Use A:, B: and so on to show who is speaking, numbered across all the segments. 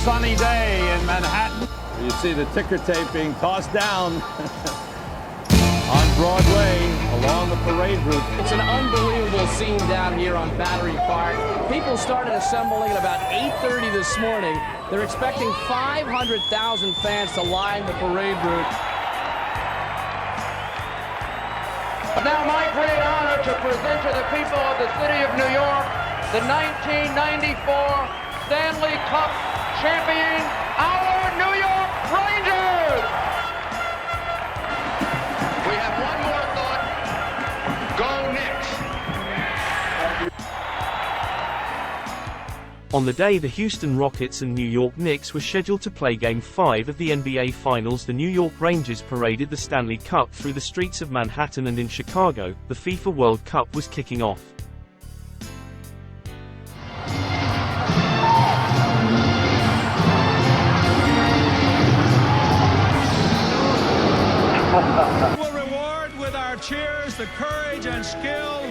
A: sunny day in Manhattan. You see the ticker tape being tossed down on Broadway along the parade route.
B: It's an unbelievable scene down here on Battery Park. People started assembling at about 8:30 this morning. They're expecting 500,000 fans to line the parade route.
C: Now my great honor to present to the people of the city of New York the 1994 Stanley Cup champion, our New York Rangers! We have one more thought. Go Knicks!
D: On the day the Houston Rockets and New York Knicks were scheduled to play Game 5 of the NBA Finals, the New York Rangers paraded the Stanley Cup through the streets of Manhattan, and in Chicago, the FIFA World Cup was kicking off.
E: We'll reward with our cheers the courage and skill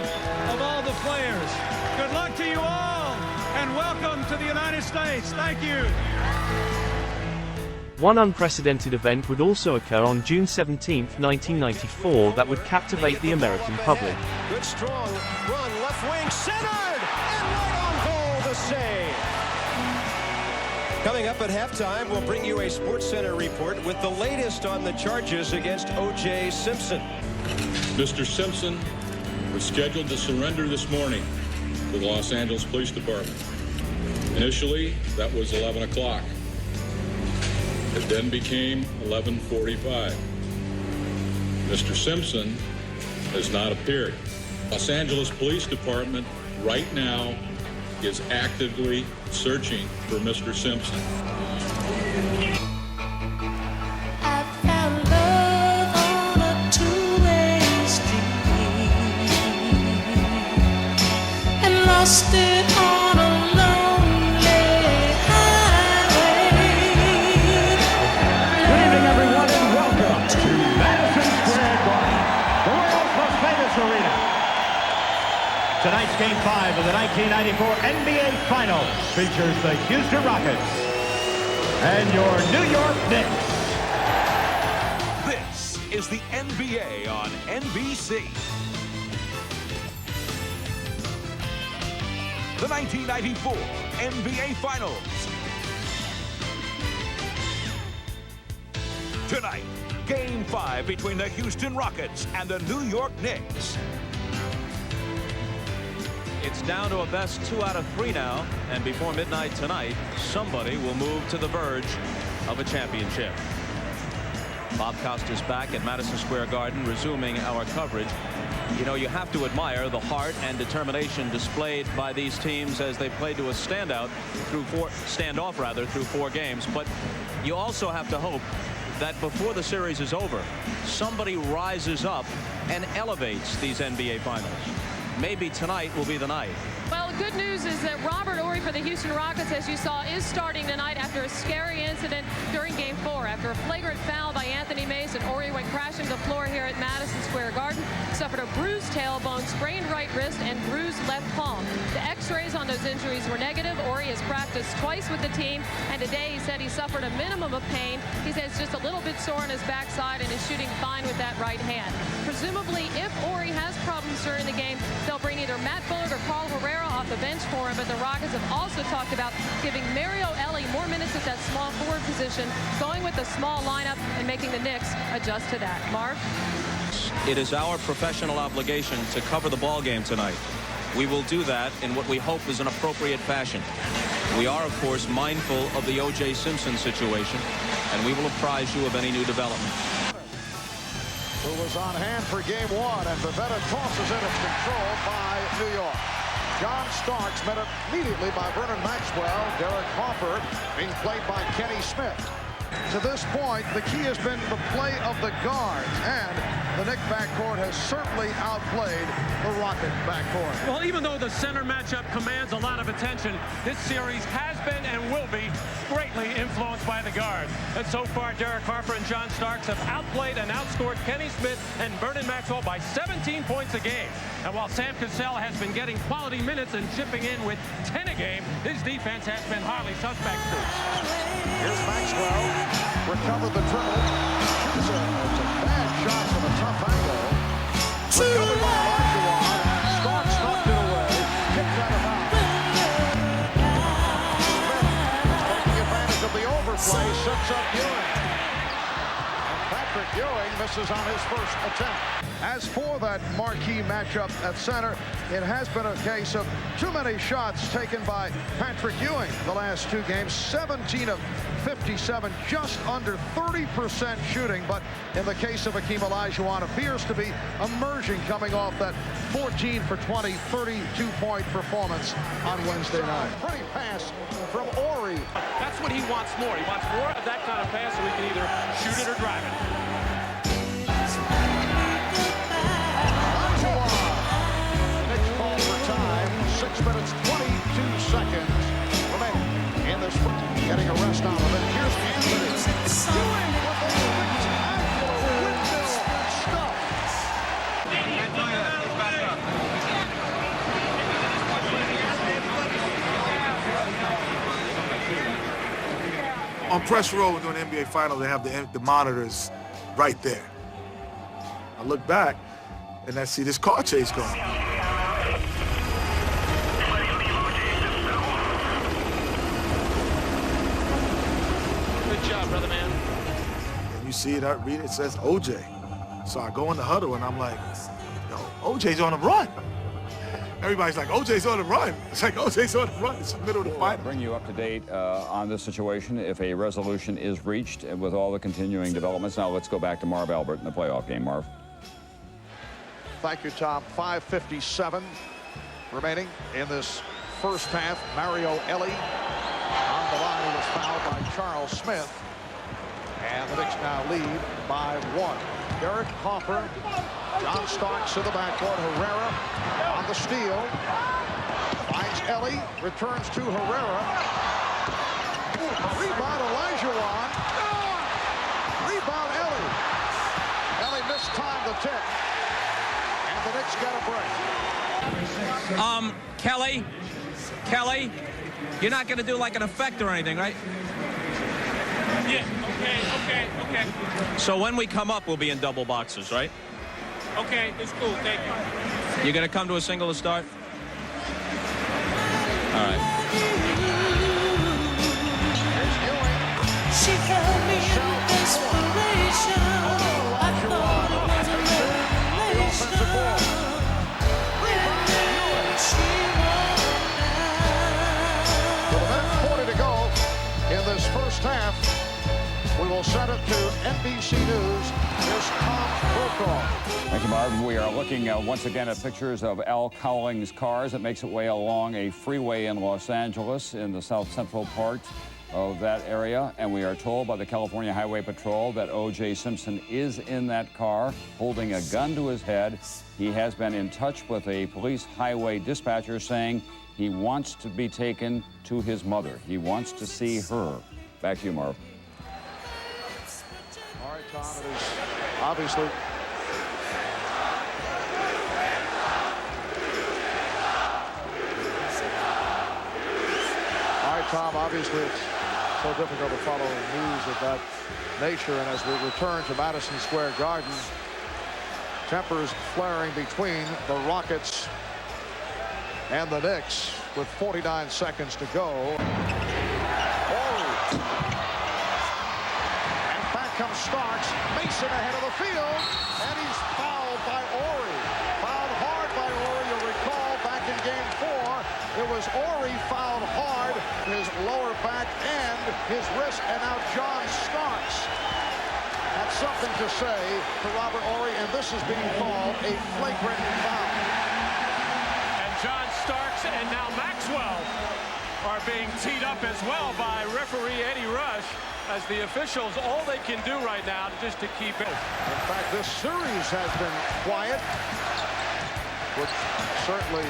E: of all the players. Good luck to you all, and welcome to the United States. Thank you.
D: One unprecedented event would also occur on June 17, 1994, that would captivate the American public.
F: Good strong run, left wing, centered, and right on goal, the save. Coming up at halftime, we'll bring you a SportsCenter report with the latest on the charges against OJ Simpson.
G: Mr. Simpson was scheduled to surrender this morning to the Los Angeles Police Department. Initially, that was 11 o'clock. It then became 11:45. Mr. Simpson has not appeared. Los Angeles Police Department right now is actively searching for Mr. Simpson.
H: I found love on a two-way street and lost it on a lonely highway.
A: Good evening, everyone, and welcome to Madison Square Garden, the world's most famous arena. Tonight's Game 5 of the 1994 NBA Finals features the Houston Rockets and your New York Knicks.
I: This is the NBA on NBC. The 1994 NBA Finals. Tonight, Game 5 between the Houston Rockets and the New York Knicks.
J: It's down to a best 2 out of 3 now, and before midnight tonight, somebody will move to the verge of a championship. Bob Costa's back at Madison Square Garden, resuming our coverage. You know, you have to admire the heart and determination displayed by these teams as they played to a standoff through 4 games, but you also have to hope that before the series is over, somebody rises up and elevates these NBA Finals. Maybe tonight will be the night.
K: Well, good news is that Robert Horry for the Houston Rockets, as you saw, is starting tonight after a scary incident during Game 4. After a flagrant foul by Anthony Mason, Horry went crashing to the floor here at Madison Square Garden, suffered a bruised tailbone, sprained right wrist, and bruised left palm. The x-rays on those injuries were negative. Horry has practiced twice with the team, and today he said he suffered a minimum of pain. He says just a little bit sore on his backside and is shooting fine with that right hand. Presumably, if Horry has problems during the game, they'll bring either Matt Bullard or Carl Herrera off the bench for him, but the Rockets have also talked about giving Mario Elie more minutes at that small forward position, going with a small lineup and making the Knicks adjust to that. Marv?
J: It is our professional obligation to cover the ball game tonight. We will do that in what we hope is an appropriate fashion. We are, of course, mindful of the OJ Simpson situation, and we will apprise you of any new development.
F: Who was on hand for Game 1, and Pavetta tosses it. It's controlled by New York. John Starks met immediately by Vernon Maxwell. Derek Hoffer being played by Kenny Smith. To this point, the key has been the play of the guards, and the Knicks backcourt has certainly outplayed the Rocket backcourt.
E: Well, even though the center matchup commands a lot of attention, this series has been and will be greatly influenced by the guard. And so far, Derek Harper and John Starks have outplayed and outscored Kenny Smith and Vernon Maxwell by 17 points a game. And while Sam Cassell has been getting quality minutes and chipping in with 10 a game, his defense has been highly suspect too.
F: Here's Maxwell, recovered the dribble. It's a bad shot from a tough angle. Recovered by Olajuwon. Starks knocked it away. Kicked out of bounds. Taking advantage of the overplay, sets up Ewing. Patrick Ewing misses on his first attempt. As for that marquee matchup at center, it has been a case of too many shots taken by Patrick Ewing the last two games. 17 of 57, just under 30% shooting. But in the case of Hakeem Olajuwon, appears to be emerging, coming off that 14 for 20, 32-point performance on Wednesday night. Pretty pass from Ori.
E: That's what he wants more. He wants more of that kind of pass so he can either shoot it or drive it.
F: Knicks call for time. 6 minutes, 22 seconds remaining in this front. Getting a rest on him. And here's Anthony. Ewing with a spectacular windmill stuff.
L: On press row during the NBA Finals, they have the monitors right there. I look back, and I see this car chase going.
E: Good job, brother man.
L: And you see it, I read it says OJ. So I go in the huddle, and I'm like, yo, OJ's on the run. Everybody's like, OJ's on the run. It's like, OJ's on the run. It's the middle of the fight.
M: Bring you up to date on this situation if a resolution is reached with all the continuing developments. Now let's go back to Marv Albert in the playoff game. Marv.
F: Thank you, Tom. 5:57 remaining in this first half. Mario Elie on the line. He was fouled by Charles Smith. And the Knicks now lead by 1. Derek Harper, John Starks to the backcourt. Herrera on the steal. Finds Elie, returns to Herrera. Rebound Olajuwon. Rebound Elie. Elie mistimed the tip. And the Knicks get a break.
J: Kelly, you're not going to do like an effect or anything, right?
E: Yeah, okay.
J: So when we come up, we'll be in double boxes, right?
E: Okay, it's cool, thank you.
J: You're going to come to a single to start? All right.
F: Here's Ewing.
H: She held me in desperation. I thought it was a revelation.
F: With a minute 40 to go in this first half, we will send it to NBC News. Here's Tom Brokaw.
M: Thank you, Marv. We are looking once again at pictures of Al Cowling's cars that makes its way along a freeway in Los Angeles in the south central part of that area. And we are told by the California Highway Patrol that OJ Simpson is in that car holding a gun to his head. He has been in touch with a police highway dispatcher saying he wants to be taken to his mother. He wants to see her. Back to you, Marv.
F: All right, Tom, it is obviously Tom, obviously it's so difficult to follow news of that nature, and as we return to Madison Square Garden, tempers flaring between the Rockets and the Knicks with 49 seconds to go. And back comes Starks. Mason ahead of the field, and he's fouled by Ori. Fouled hard by Ori. You'll recall back in game 4, it was Ori fouled hard, his lower back and his wrist, and now John Starks had something to say to Robert Ori, and this is being called a flagrant foul.
E: And John Starks and now Maxwell are being teed up as well by referee Eddie Rush, as the officials, all they can do right now just to keep it.
F: In fact, this series has been quiet, which certainly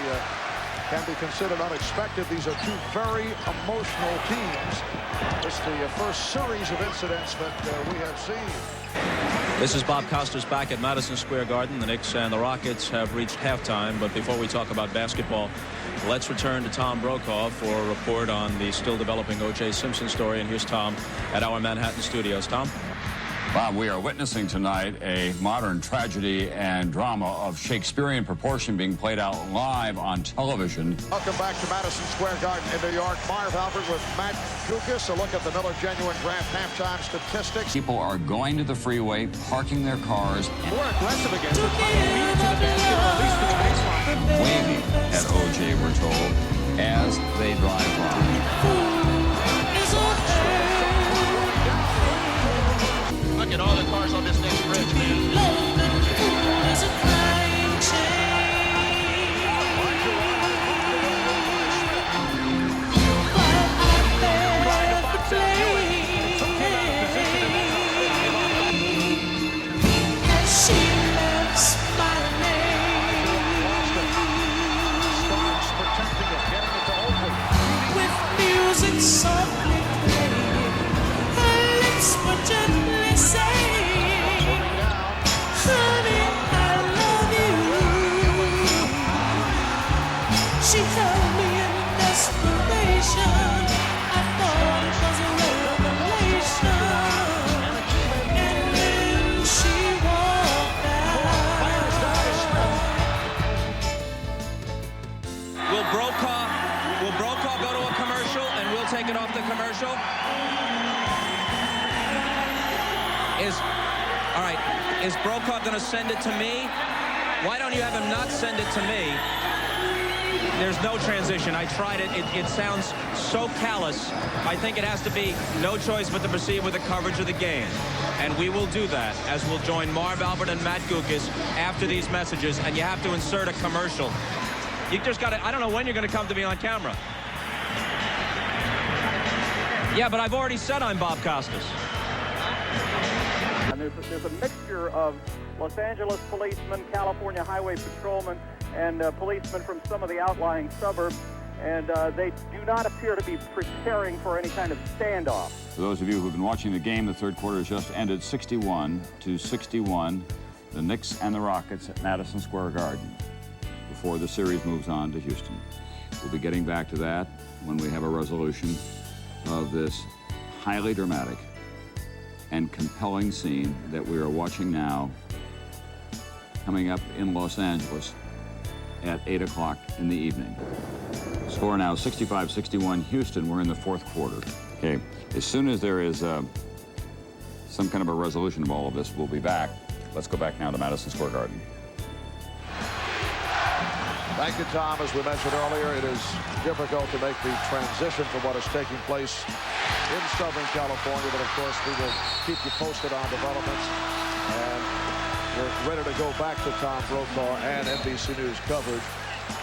F: can be considered unexpected. These are two very emotional teams. This is the first series of incidents that we have seen.
J: This is Bob Costas back at Madison Square Garden. The Knicks and the Rockets have reached halftime, but before we talk about basketball, let's return to Tom Brokaw for a report on the still developing OJ Simpson story. And here's Tom at our Manhattan studios. Tom?
M: Bob, we are witnessing tonight a modern tragedy and drama of Shakespearean proportion being played out live on television.
F: Welcome back to Madison Square Garden in New York. Marv Albert with Matt Gukas. A look at the Miller Genuine Draft halftime statistics.
M: People are going to the freeway, parking their cars,
E: More aggressive against the puck, beat it to the basket, or at least to the baseline.
M: waving at OJ, we're told, as they drive by.
C: Look at all the cars on this next bridge, man.
H: Softly playing, her lips were gently saying, honey, I love you. She held me in desperation. I thought it was a revelation. And then she walked out.
J: Will Brokaw go to a commercial, and we'll take it off the commercial? All right, is Brokaw going to send it to me? Why don't you have him not send it to me? There's no transition. I tried it. It sounds so callous. I think it has to be no choice but to proceed with the coverage of the game. And we will do that, as we'll join Marv Albert and Matt Gukas after these messages, and you have to insert a commercial. You just got to, I don't know when you're going to come to me on camera. Yeah, but I've already said I'm Bob Costas.
C: And there's a mixture of Los Angeles policemen, California highway patrolmen, and policemen from some of the outlying suburbs, and they do not appear to be preparing for any kind of standoff.
M: For those of you who've been watching the game, the third quarter has just ended 61-61. The Knicks and the Rockets at Madison Square Garden before the series moves on to Houston. We'll be getting back to that when we have a resolution of this highly dramatic and compelling scene that we are watching now coming up in Los Angeles at 8 o'clock in the evening. Score now 65-61 Houston. We're in the fourth quarter. Okay, as soon as there is some kind of a resolution of all of this, we'll be back. Let's go back now to Madison Square Garden.
F: Thank you, Tom. As we mentioned earlier, it is difficult to make the transition from what is taking place in Southern California, but of course we will keep you posted on developments. And we're ready to go back to Tom Brokaw and NBC News coverage.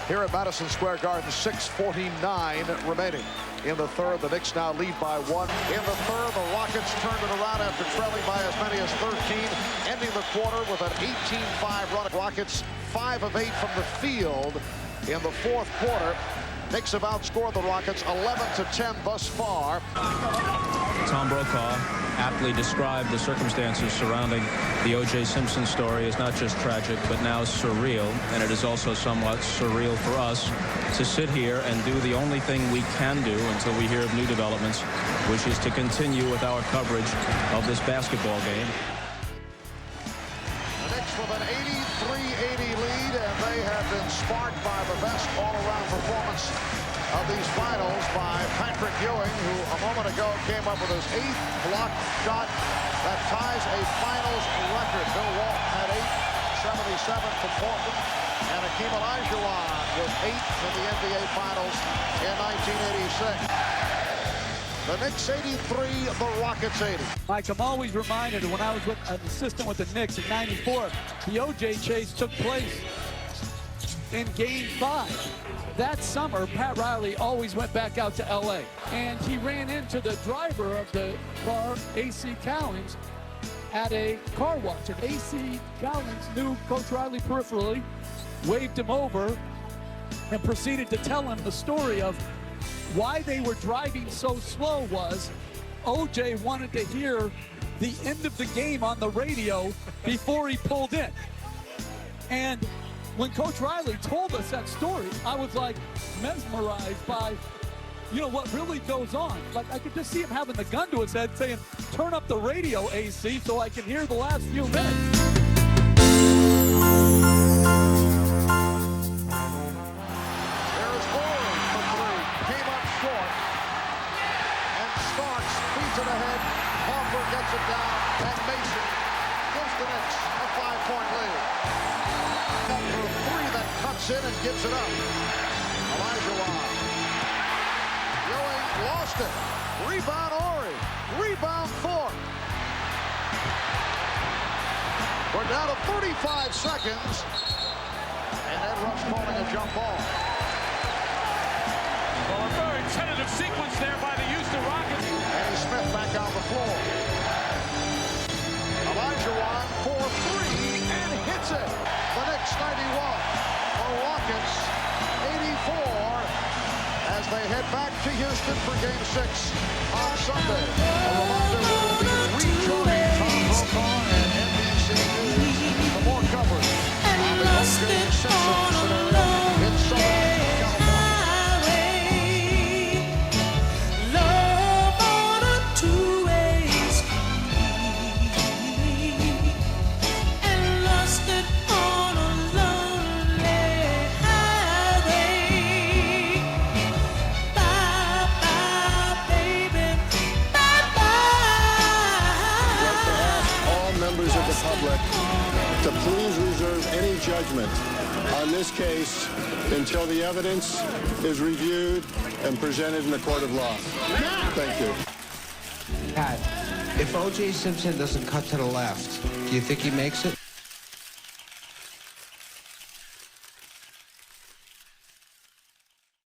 F: Here at Madison Square Garden, 6:49 remaining. In the third, the Knicks now lead by 1. In the third, the Rockets turned it around after trailing by as many as 13, ending the quarter with an 18-5 run. Rockets 5 of 8 from the field in the fourth quarter. Knicks have outscored the Rockets 11-10 thus far.
J: Tom Brokaw aptly described the circumstances surrounding the O.J. Simpson story as not just tragic, but now surreal. And it is also somewhat surreal for us to sit here and do the only thing we can do until we hear of new developments, which is to continue with our coverage of this basketball game.
F: The Knicks with an 83-80 lead, and they have been sparked by the best all-around performance of these finals by Patrick Ewing, who a moment ago came up with his 8th blocked shot that ties a finals record. Bill Walton had 8, 77 for Portland, and Hakeem Olajuwon with 8 for the NBA Finals in 1986. The Knicks 83, the Rockets 80.
N: Mike, I'm always reminded of when I was an assistant with the Knicks in '94, the O.J. chase took place in Game 5. That summer, Pat Riley always went back out to L.A. And he ran into the driver of the car, A.C. Cowens, at a car wash. And A.C. Cowens knew Coach Riley peripherally, waved him over, and proceeded to tell him the story of why they were driving so slow was OJ wanted to hear the end of the game on the radio before he pulled in. And when Coach Riley told us that story, I was like mesmerized by, you know, what really goes on. Like I could just see him having the gun to his head saying, turn up the radio, AC, so I can hear the last few minutes.
F: There's Ewing for three. Came up short. And Starks feeds it ahead. Harper gets it down. And Mason gives the Knicks a 5-point lead. Up for a three that cuts in and gives it up. Olajuwon. Ewing lost it. Rebound Ori. Rebound Thorpe. We're down to 35 seconds. And Ed Rush calling a jump ball.
E: Well, a very tentative sequence there by the Houston Rockets.
F: Danny Smith back on the floor. Olajuwon for three and hits it. The Knicks 91. The Rockets 84 as they head back to Houston for Game 6 on Sunday. A reminder we will be rejoining Tom Brokaw and NBC News for more coverage on the OJ Simpson scenario in Southern California.
O: To please reserve any judgment on this case until the evidence is reviewed and presented in the court of law. Thank you.
P: Pat, if OJ Simpson doesn't cut to the left, do you think he makes it?